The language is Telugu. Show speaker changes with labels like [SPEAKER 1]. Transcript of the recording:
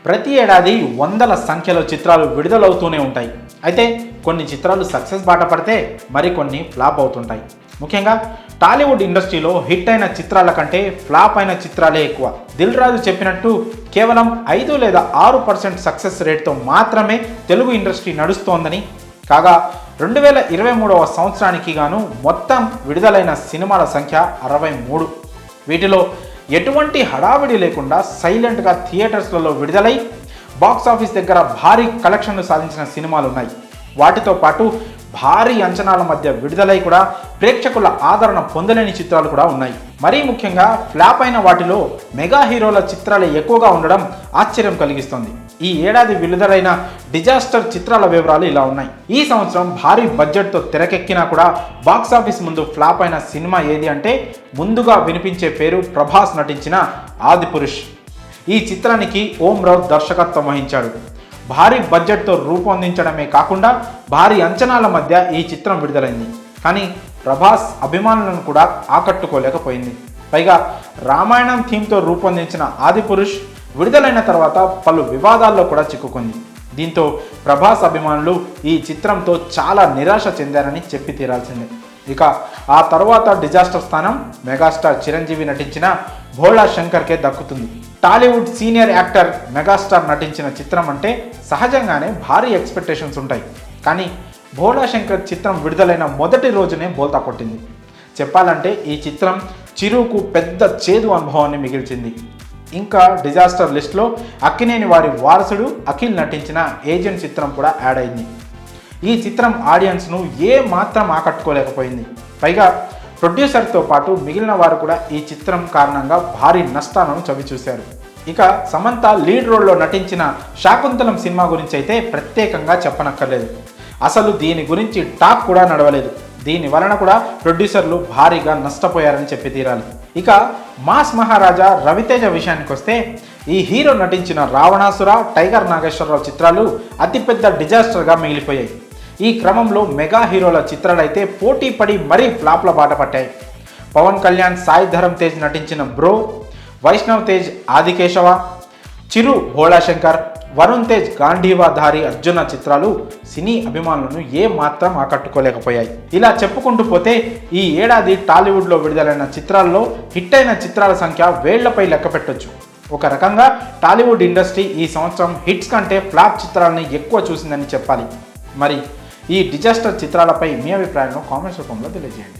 [SPEAKER 1] ప్రతి ఏడాది వందల సంఖ్యలో చిత్రాలు విడుదలవుతూనే ఉంటాయి. అయితే కొన్ని చిత్రాలు సక్సెస్ బాట పడితే మరికొన్ని ఫ్లాప్ అవుతుంటాయి. ముఖ్యంగా టాలీవుడ్ ఇండస్ట్రీలో హిట్ అయిన చిత్రాల కంటే ఫ్లాప్ అయిన చిత్రాలే ఎక్కువ. దిల్ రాజు చెప్పినట్టు కేవలం 5 లేదా 6% సక్సెస్ రేట్తో మాత్రమే తెలుగు ఇండస్ట్రీ నడుస్తోందని, కాగా 2023వ సంవత్సరానికి గాను మొత్తం విడుదలైన సినిమాల సంఖ్య 63. వీటిలో ఎటువంటి హడావిడి లేకుండా సైలెంట్గా థియేటర్స్లలో విడుదలై బాక్సాఫీస్ దగ్గర భారీ కలెక్షన్లు సాధించిన సినిమాలు ఉన్నాయి. వాటితో పాటు భారీ అంచనాల మధ్య విడుదలై కూడా ప్రేక్షకుల ఆదరణ పొందలేని చిత్రాలు కూడా ఉన్నాయి. మరీ ముఖ్యంగా ఫ్లాప్ అయిన వాటిలో మెగా హీరోల చిత్రాలే ఎక్కువగా ఉండడం ఆశ్చర్యం కలిగిస్తుంది. ఈ ఏడాది విడుదలైన డిజాస్టర్ చిత్రాల వివరాలు ఇలా ఉన్నాయి. ఈ సంవత్సరం భారీ బడ్జెట్తో తెరకెక్కినా కూడా బాక్సాఫీస్ ముందు ఫ్లాప్ అయిన సినిమా ఏది అంటే ముందుగా వినిపించే పేరు ప్రభాస్ నటించిన ఆదిపురుష్. ఈ చిత్రానికి ఓం రావు దర్శకత్వం వహించాడు. భారీ బడ్జెట్తో రూపొందించడమే కాకుండా భారీ అంచనాల మధ్య ఈ చిత్రం విడుదలైంది. కానీ ప్రభాస్ అభిమానులను కూడా ఆకట్టుకోలేకపోయింది. పైగా రామాయణం థీమ్తో రూపొందించిన ఆదిపురుష్ విడుదలైన తర్వాత పలు వివాదాల్లో కూడా చిక్కుకుంది. దీంతో ప్రభాస్ అభిమానులు ఈ చిత్రంతో చాలా నిరాశ చెందారని చెప్పి తీరాల్సిందే. ఇక ఆ తర్వాత డిజాస్టర్ స్థానం మెగాస్టార్ చిరంజీవి నటించిన భోళా శంకర్కే దక్కుతుంది. టాలీవుడ్ సీనియర్ యాక్టర్ మెగాస్టార్ నటించిన చిత్రం అంటే సహజంగానే భారీ ఎక్స్పెక్టేషన్స్ ఉంటాయి. కానీ భోళా శంకర్ చిత్రం విడుదలైన మొదటి రోజునే బోల్తా కొట్టింది. చెప్పాలంటే ఈ చిత్రం చిరుకు పెద్ద చేదు అనుభవాన్ని మిగిల్చింది. ఇంకా డిజాస్టర్ లిస్ట్లో అక్కినేని వారి వారసుడు అఖిల్ నటించిన ఏజెంట్ చిత్రం కూడా యాడ్ అయింది. ఈ చిత్రం ఆడియన్స్ను ఏ మాత్రం ఆకట్టుకోలేకపోయింది. పైగా ప్రొడ్యూసర్తో పాటు మిగిలిన వారు కూడా ఈ చిత్రం కారణంగా భారీ నష్టాలను చవిచూశారు. ఇక సమంత లీడ్ రోల్లో నటించిన శాకుంతలం సినిమా గురించి అయితే ప్రత్యేకంగా చెప్పనక్కర్లేదు. అసలు దీని గురించి టాక్ కూడా నడవలేదు. దీని వలన కూడా ప్రొడ్యూసర్లు భారీగా నష్టపోయారని చెప్పి తీరాలి. ఇక మాస్ మహారాజా రవితేజ విషయానికి వస్తే ఈ హీరో నటించిన రావణాసుర, టైగర్ నాగేశ్వరరావు చిత్రాలు అతిపెద్ద డిజాస్టర్గా మిగిలిపోయాయి. ఈ క్రమంలో మెగా హీరోల చిత్రాలైతే పోటీ పడి మరీ ఫ్లాప్ల బాట పట్టాయి. పవన్ కళ్యాణ్, సాయి ధరమ్ తేజ్ నటించిన బ్రో, వైష్ణవ్ తేజ్ ఆదికేశవ, చిరు భోళా శంకర్, వరుణ్ తేజ్ గాంధీవాధారి అర్జున చిత్రాలు సినీ అభిమానులను ఏ మాత్రం ఆకట్టుకోలేకపోయాయి. ఇలా చెప్పుకుంటూ పోతే ఈ ఏడాది టాలీవుడ్లో విడుదలైన చిత్రాల్లో హిట్ అయిన చిత్రాల సంఖ్య వేళ్లపై లెక్క పెట్టొచ్చు. ఒక రకంగా టాలీవుడ్ ఇండస్ట్రీ ఈ సంవత్సరం హిట్స్ కంటే ఫ్లాప్ చిత్రాలని ఎక్కువ చూసిందని చెప్పాలి. మరి ఈ డిజాస్టర్ చిత్రాలపై మీ అభిప్రాయాలను కామెంట్స్ రూపంలో తెలియజేయండి.